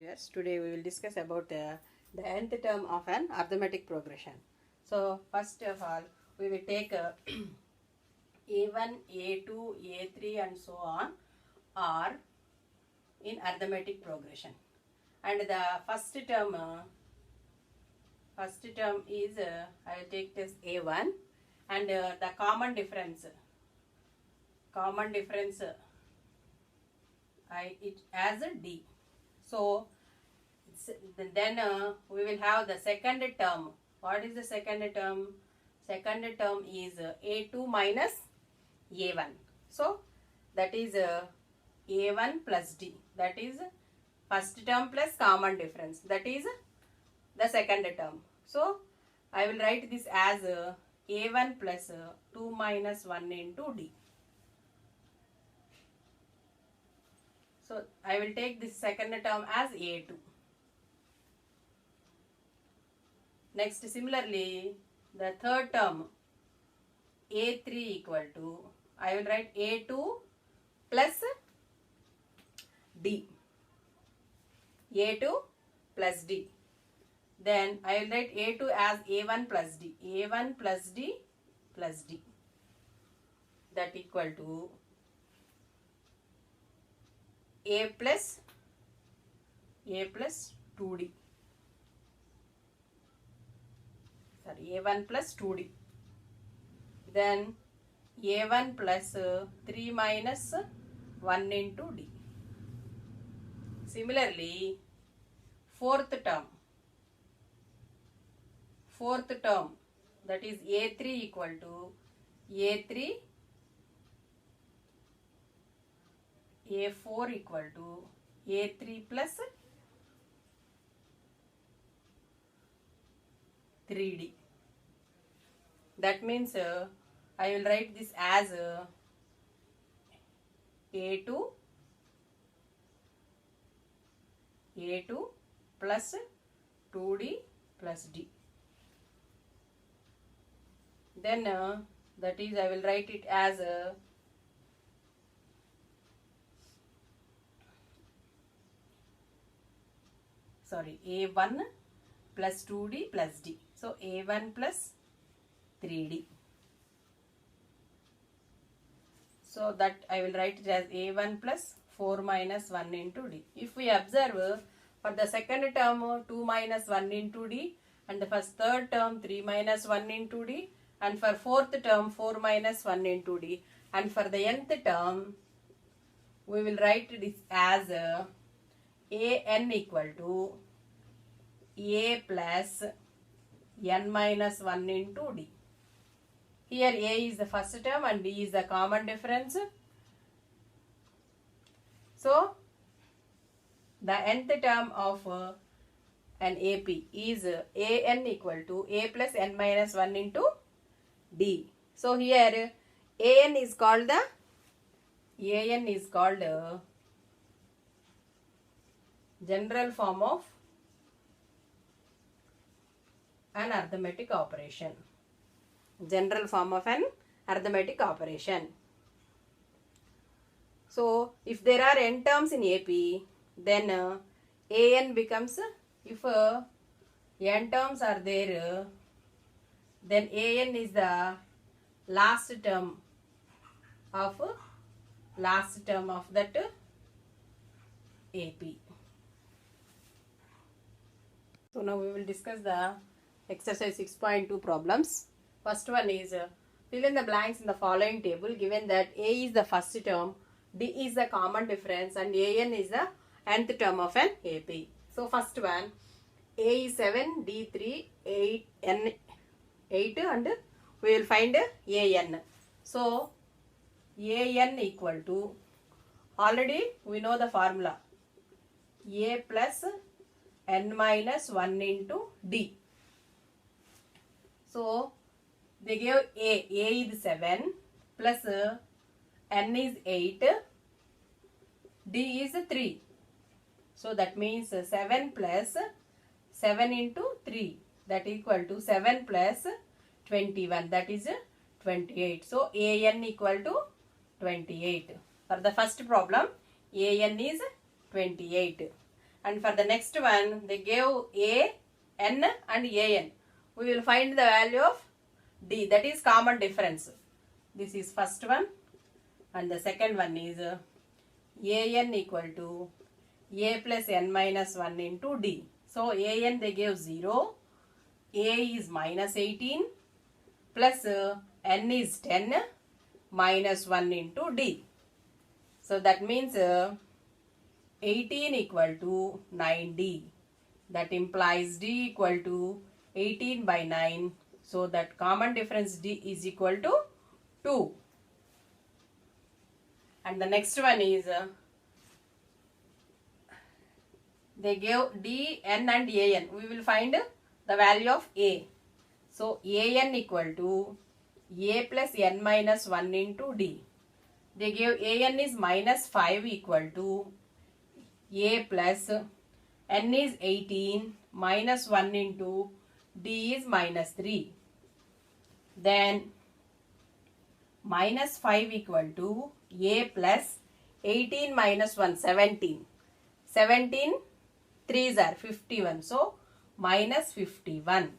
Yes, today we will discuss about the nth term of an arithmetic progression. So first of all, we will take A1, A2, A3 and so on are in arithmetic progression. And the first term is, I will take this A1 and the common difference it as a D. So then we will have the second term. What is the second term? Second term is A2 minus A1. So that is A1 plus D. That is first term plus common difference. That is the second term. So I will write this as A1 plus 2 minus 1 into D. So I will take this second term as A2. Next, similarly, the third term A3 equal to, I will write A2 plus D. A2 plus D. Then I will write A2 as A1 plus D. A1 plus D plus D. That equal to A plus 2D. Sorry, A1 plus 2D. Then A1 plus 3 minus 1 into D. Similarly, fourth term that is A3 equal to A3, A4 equal to A3 plus 3D. That means I will write this as A2 plus 2D plus D. Then that is I will write it as A1 plus 2D plus D. So A1 plus 3D. So that I will write it as A1 plus 4 minus 1 into D. If we observe for the second term 2 minus 1 into D, and for third term 3 minus 1 into D, and for fourth term 4 minus 1 into D, and for the nth term we will write this as An equal to A plus n minus 1 into D. Here A is the first term and D is the common difference. So the nth term of an AP is An equal to A plus n minus 1 into D. So here An is called general form of an arithmetic operation. General form of an arithmetic operation. So if there are n terms in AP, then An becomes, if n terms are there, then An is the last term of that AP. So now we will discuss the exercise 6.2 problems. First one is fill in the blanks in the following table given that A is the first term, D is the common difference and An is the nth term of an AP. So first one, A is 7, D 3, 8, N 8 and we will find An. So An equal to, already we know the formula, A plus n minus 1 into D. So they gave A is 7 plus n is 8, D is 3. So that means 7 plus 7 into 3, that equal to 7 plus 21, that is 28. So An equal to 28. For the first problem, An is 28. And for the next one, they gave A, N and AN. We will find the value of D, that is common difference. This is first one, and the second one is AN equal to A plus N minus 1 into D. So AN they gave 0, A is minus 18 plus N is 10 minus 1 into D. So that means 18 equal to 9D. That implies D equal to 18 by 9. So that common difference D is equal to 2. And the next one is they gave D, N and AN. We will find the value of A. So AN equal to A plus N minus 1 into D. They gave AN is minus 5 equal to A plus N is 18 minus 1 into D is minus 3. Then minus 5 equal to A plus 18 minus 1, 17. 17 3s are 51. So minus 51.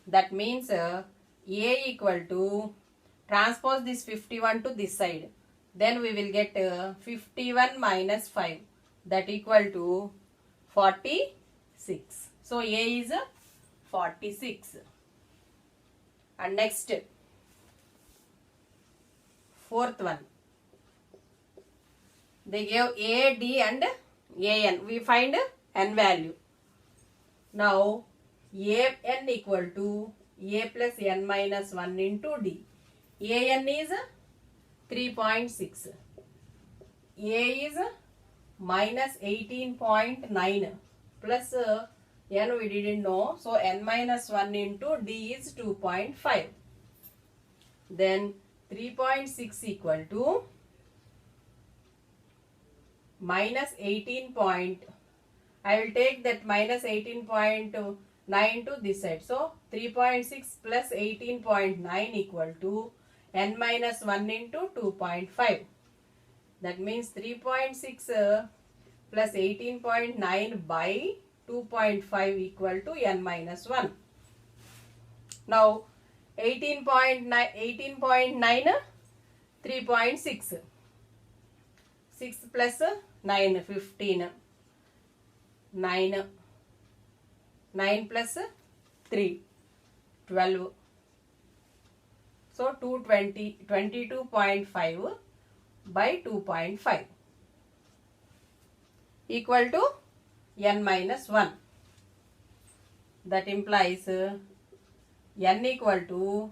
That means A equal to, transpose this 51 to this side. Then we will get 51 minus 5. That equal to 46. So A is 46. And next, fourth one. They gave A, D and AN. We find N value. Now AN equal to A plus N minus 1 into D. AN is 3.6. A is minus 18.9 plus N we didn't know. So N minus 1 into D is 2.5. Then 3.6 equal to minus 18 point. I will take that minus 18.9 to this side. So 3.6 plus 18.9 equal to N minus 1 into 2.5. That means 3.6 plus 18.9 by 2.5 equal to N minus 1. Now 18.9 3.6. 6 plus 9, 15. 9. 9 plus 3, 12. So 220, 22.5 by 2.5 equal to N minus 1. That implies N equal to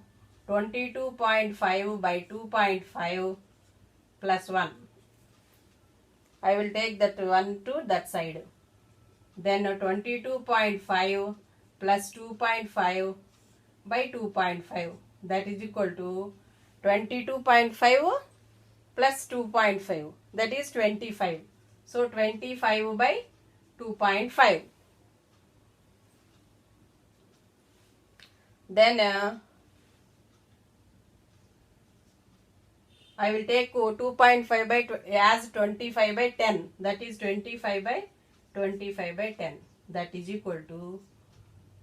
22.5 by 2.5 plus 1. I will take that 1 to that side. Then 22.5 plus 2.5 by 2.5. That is equal to 22.5 plus 2.5. That is 25. So 25 by 2.5. Then I will take 2.5 by as 25 by 10. That is 25 by 25 by 10. That is equal to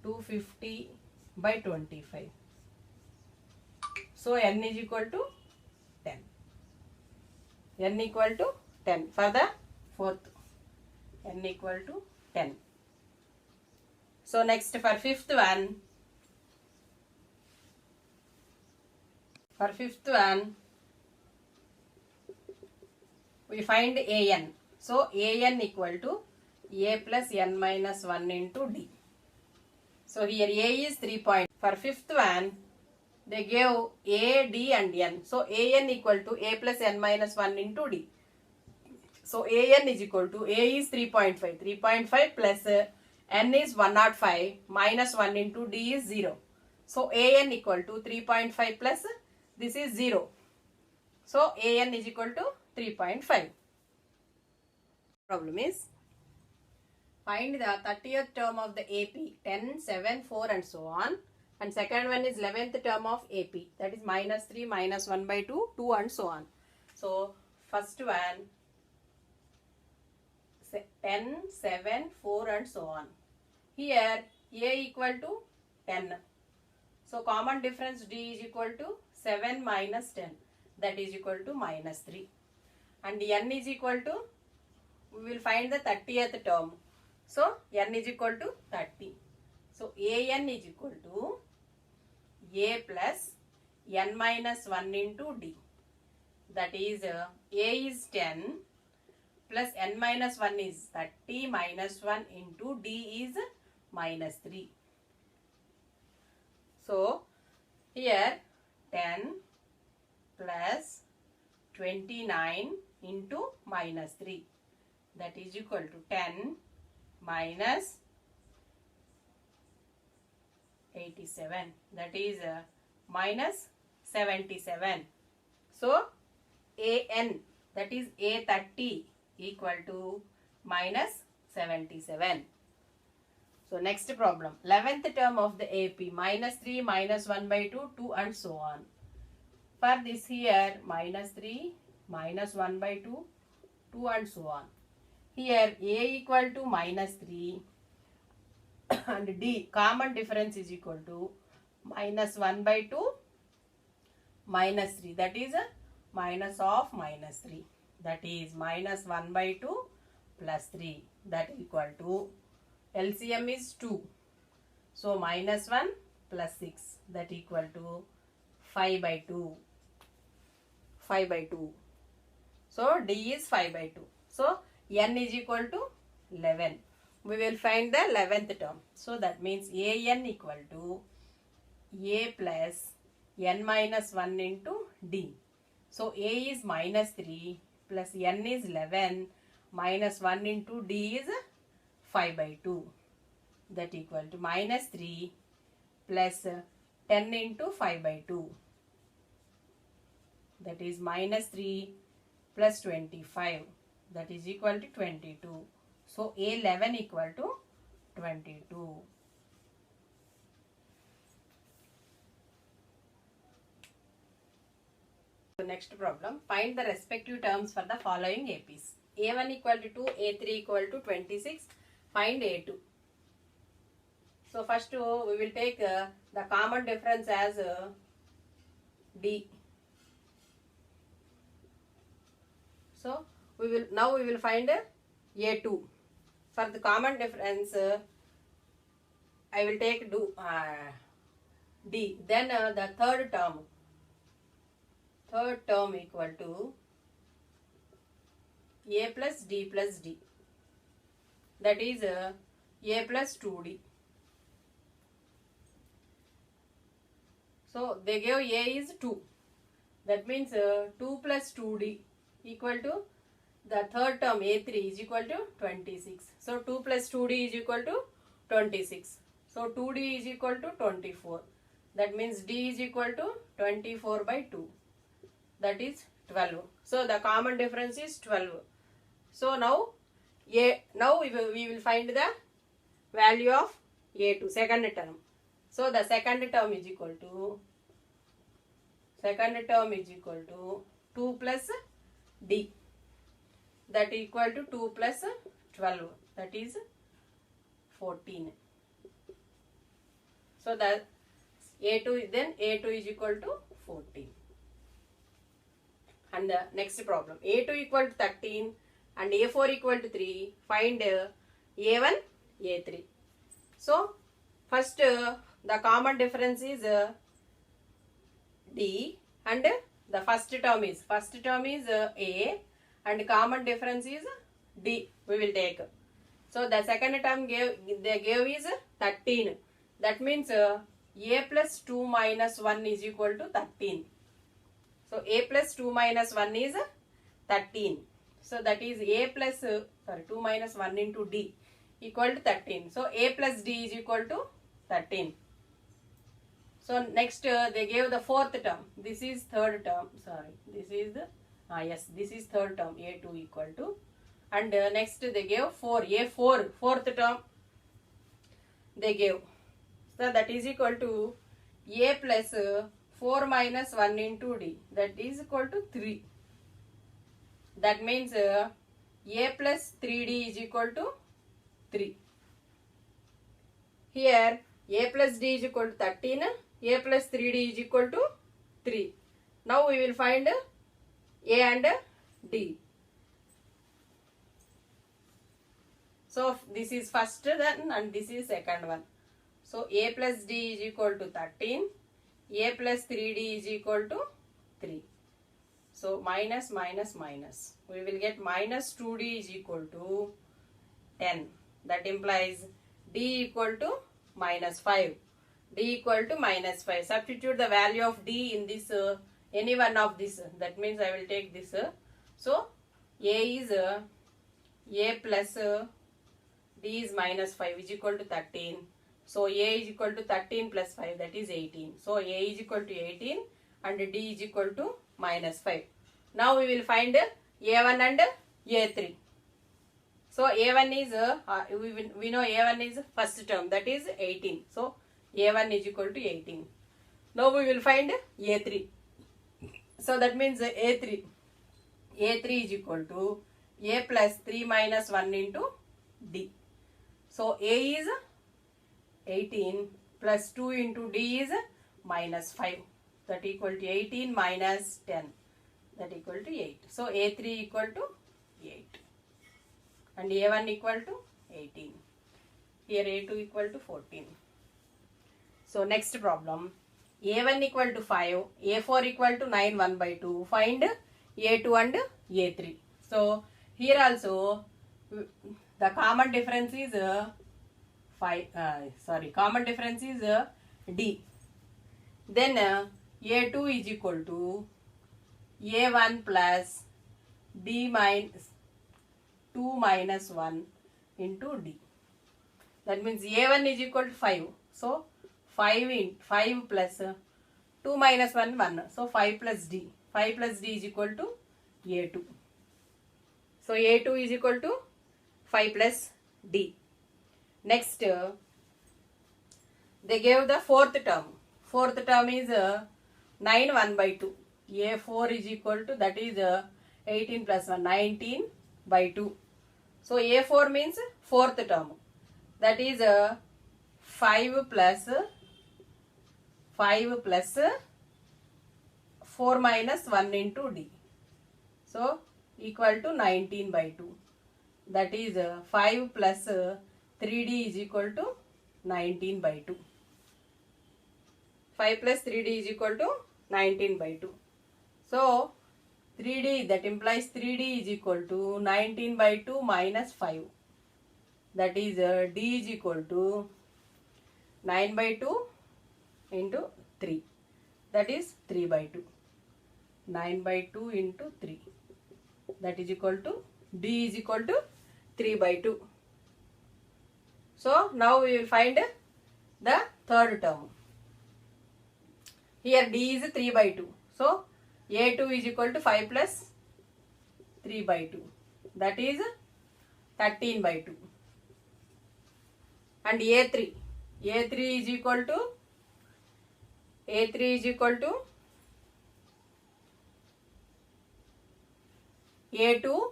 250 by 25. So N is equal to 10. N equal to 10 for the fourth. N equal to 10. So next for fifth one. For fifth one, we find AN. So AN equal to A plus N minus 1 into D. So here A is 3 point. For fifth one, they gave A, D and N. So AN equal to A plus N minus 1 into D. So AN is equal to A is 3.5. 3.5 plus N is 105 minus 1 into D is 0. So AN equal to 3.5 plus this is 0. So AN is equal to 3.5. Problem is find the 30th term of the AP 10, 7, 4 and so on. And second one is 11th term of AP, that is minus 3, minus 1 by 2, 2 and so on. So first one 10, 7, 4 and so on. Here A equal to 10. So common difference D is equal to 7 minus 10, that is equal to minus 3. And N is equal to, we will find the 30th term. So N is equal to 30. So AN is equal to A plus N minus 1 into D. That is A is 10 plus N minus 1 is 30 minus 1 into D is minus 3. So here 10 plus 29 into minus 3, that is equal to 10 minus 87, that is minus 77. So AN, that is A30 equal to minus 77. So next problem, 11th term of the AP, minus 3, minus 1 by 2, 2 and so on. For this here, minus 3, minus 1 by 2, 2 and so on. Here A equal to minus 3 and D, common difference is equal to minus 1 by 2, minus 3, that is a minus of minus 3. That is minus 1 by 2 plus 3, that equal to LCM is 2. So minus 1 plus 6, that equal to 5 by 2. 5 by 2. So D is 5 by 2. So N is equal to 11. We will find the 11th term. So that means AN equal to A plus N minus 1 into D. So A is minus 3 plus N is 11 minus 1 into D is 5 by 2. That equal to minus 3 plus 10 into 5 by 2. That is minus 3 plus 25. That is equal to 22. So A11 equal to 22. So next problem, find the respective terms for the following APs. A1 equal to 2, A3 equal to 26. Find A2. So first we will take the common difference as D. So we will find A2. For the common difference, I will take D. Then the third term equal to A plus D plus D. That is A plus 2D. So they gave A is 2. That means 2 plus 2D equal to the third term A3 is equal to 26. So 2 plus 2D is equal to 26. So 2D is equal to 24. That means D is equal to 24 by 2. That is 12. So the common difference is 12. So now we will find the value of A2, second term. So the second term is equal to 2 plus D. That equal to 2 plus 12. That is 14. So that A2 is equal to 14. And the next problem, A2 equal to 13 and A4 equal to 3. Find A1, A3. So first the common difference is D and the first term is A and common difference is D. We will take. So the second term they gave is 13. That means A plus 2 minus 1 is equal to 13. So A plus 2 minus 1 is 13. So that is A plus 2 minus 1 into D equal to 13. So A plus D is equal to 13. So next they gave the fourth term. This is third term. Sorry, this is the this is third term, A2 equal to, and next they gave A4, fourth term they gave. So that is equal to A plus 4 minus 1 into D, that is equal to 3. That means a plus 3d is equal to 3. Here a plus d is equal to 13, a plus 3d is equal to 3. Now we will find a and d. So this is first one and this is second one. So a plus d is equal to 13, a plus 3d is equal to 3. So minus minus minus. We will get minus 2d is equal to 10. That implies d equal to minus 5. D equal to minus 5. Substitute the value of d in this any one of this. That means I will take this. So a is a plus d is minus 5 is equal to 13. So a is equal to 13 plus 5, that is 18. So a is equal to 18 and d is equal to minus 5. Now we will find a1 and a3. So a1 is we know a1 is first term, that is 18. So a1 is equal to 18. Now we will find a3. So that means a3 is equal to a plus 3 minus 1 into d. So a is 18 plus 2 into d is minus 5. That equal to 18 minus 10. That equal to 8. So a3 equal to 8. And a1 equal to 18. Here a2 equal to 14. So next problem. a1 equal to 5, a4 equal to 9 1 by 2. Find a2 and a3. So here also the common difference is common difference is d. Then a2 is equal to a1 plus d minus 2 minus 1 into d. That means a1 is equal to 5. So 5 plus 2 minus 1 1. So 5 plus d. 5 plus d is equal to a2. So a2 is equal to 5 plus d. Next they gave the fourth term. Fourth term is 9 1 by 2. a4 is equal to, that is 18 plus 1 19 by 2. So a4 means fourth term. That is 5 plus 4 minus 1 into d. So equal to 19 by 2. That is 5 plus 3d is equal to 19 by 2. 5 plus 3d is equal to 19 by 2. So 3d, that implies 3d is equal to 19 by 2 minus 5. That is d is equal to 9 by 2 into 3. That is 3 by 2. 9 by 2 into 3. That is equal to, d is equal to 3 by 2. So now we will find the third term. Here d is 3 by 2. So a2 is equal to 5 plus 3 by 2. That is 13 by 2. And a3 is equal to a2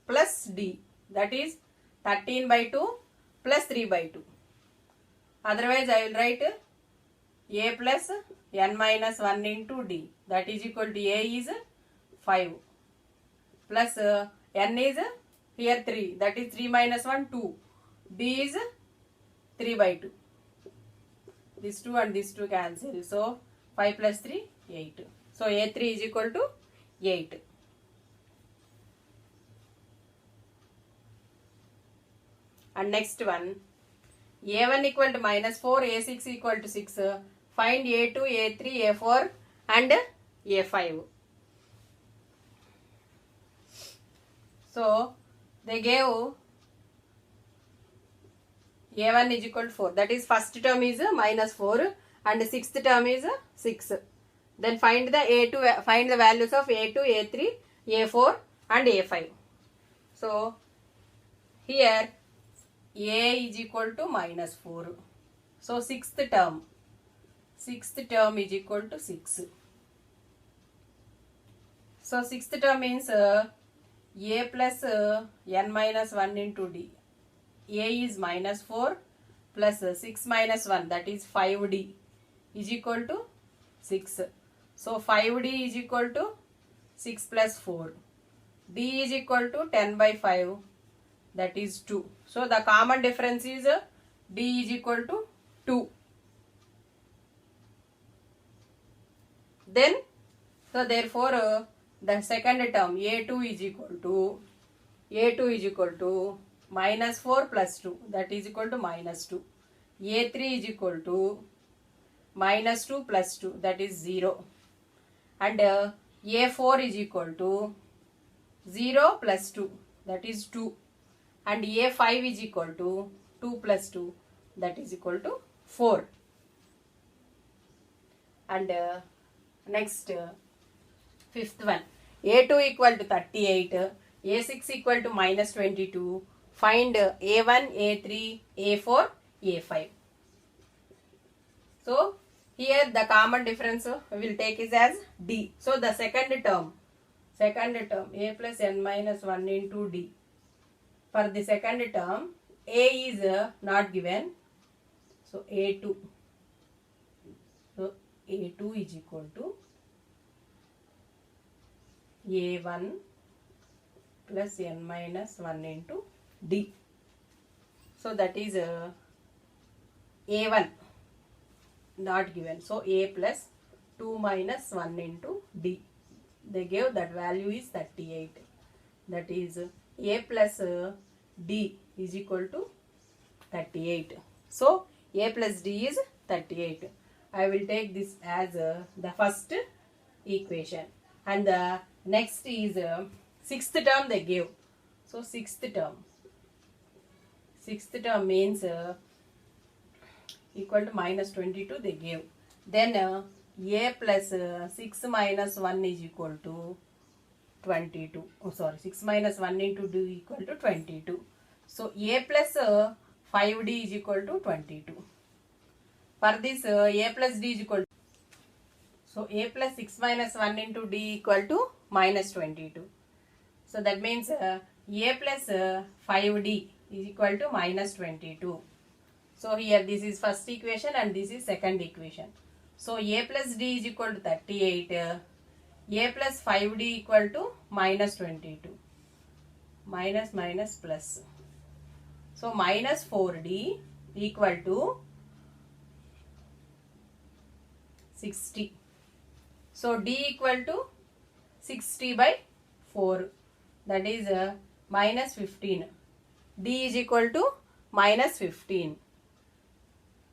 plus d. That is 13 by 2 plus 3 by 2. Otherwise I will write a plus n minus 1 into d. That is equal to a is 5 plus n is here 3. That is 3 minus 1 2. d is 3 by 2. This 2 and this 2 cancel. So 5 plus 3 8. So a3 is equal to 8. And next one, a1 equal to minus 4, a6 equal to 6. Find a2, a3, a4 and a5. So they gave a1 is equal to 4. That is first term is minus 4 and sixth term is 6. Then find the a2, find the values of a2, a3, a4 and a5. So here a is equal to minus 4. So sixth term is equal to 6. So sixth term means a a plus n minus 1 into d. A is minus 4 plus 6 minus 1, that is 5d, is equal to 6. So 5d is equal to 6 plus 4. D is equal to 10 by 5, that is 2. So the common difference is D is equal to 2. Then, so therefore the second term A2 is equal to minus 4 plus 2, that is equal to minus 2. A3 is equal to minus 2 plus 2, that is 0. And A4 is equal to 0 plus 2, that is 2. And A5 is equal to 2 plus 2, that is equal to 4. And next, fifth one. A2 equal to 38, A6 equal to minus 22. Find A1, A3, A4, A5. So, here the common difference we will take is as D. So, the second term, A plus n minus 1 into D. For the second term, A is not given. So, A2. So, A2 is equal to A1 plus n minus 1 into D. So, that is A1 not given. So, A plus 2 minus 1 into D. They gave that value is 38. That is A plus D is equal to 38. So, A plus D is 38. I will take this as the first equation. And the next is sixth term they gave. So, sixth term means equal to minus 22 they gave. Then A plus 6 minus 1 is equal to 22. Oh, sorry, 6 minus 1 into D equal to 22. So, A plus 5D is equal to 22. For this, A plus D is equal to, so A plus 6 minus 1 into D equal to minus 22. So, that means A plus 5D is equal to minus 22. So, here this is first equation and this is second equation. So, A plus D is equal to 38. A plus 5D equal to minus 22. Minus minus plus. So, minus 4D equal to 60. So, D equal to 60 by 4. That is minus 15. D is equal to minus 15.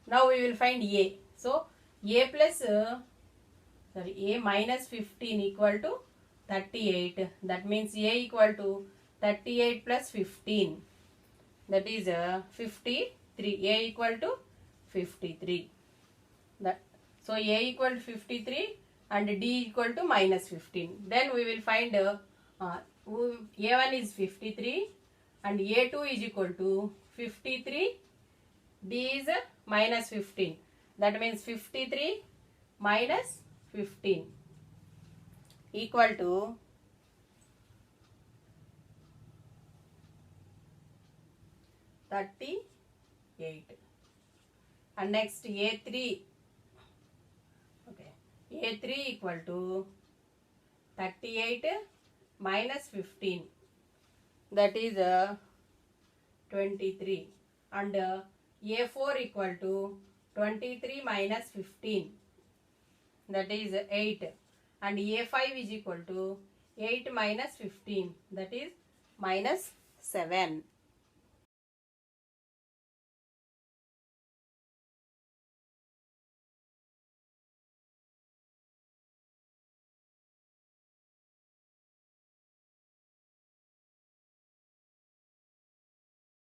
Now, we will find A. So, A plus, A minus 15 equal to 38. That means A equal to 38 plus 15. That is 53. A equal to 53. So, A equal to 53 and D equal to minus 15. Then we will find A1 is 53 and A2 is equal to 53. D is minus 15. That means 53 minus 15 equal to 38. And next A3. Okay. A3 equal to 38 minus 15. That is 23. And A4 equal to 23 minus 15. That is 8. And A5 is equal to 8 minus 15. That is minus 7.